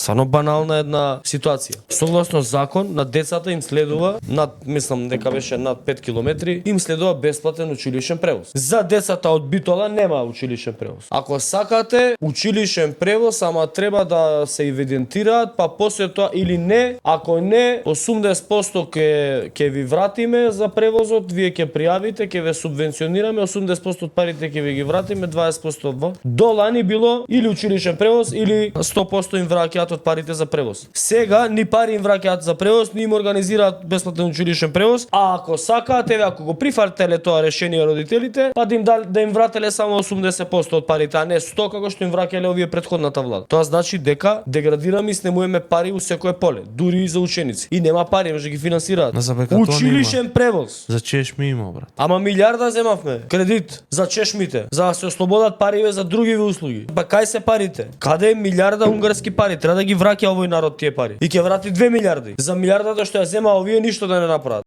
Стварно банална една ситуација. Согласно закон, на децата им следува мислам дека беше над 5 километри, им следува бесплатен училишен превоз. За децата од Битола нема училишен превоз. Ако сакате училишен превоз, ама треба да се евидентираат, па после тоа или не, ако не, 80% ќе ви вратиме за превозот, вие ќе пријавите, ќе ве субвенционираме, 80% од парите ќе ви ги вратиме, 20% од до лани било или училишен превоз или 100% им враќаат од парите за превоз. Сега ни пари им враќаат за превоз, ни им организираат бесплатен училишен превоз, а ако сакаат, еве ако го прифателе тоа решение родителите, па да им врателе само 80% од парите, а не 100 како што им враќале овие претходната влада. Тоа значи дека деградираме и снемуваме пари у секое поле, дури и за ученици. И нема пари, може да ги финансираат. Училишен превоз. За чешми има, брат. Ама милиарда земавме кредит за чешмите, за да се ослободат париве за другиви услуги. Па кај се парите? Каде е милиарда унгарски пари? Треба да ги враќа овој народ тие пари. И ќе врати 2 милиарди. За милиардата што ја зема овие ништо да не направат.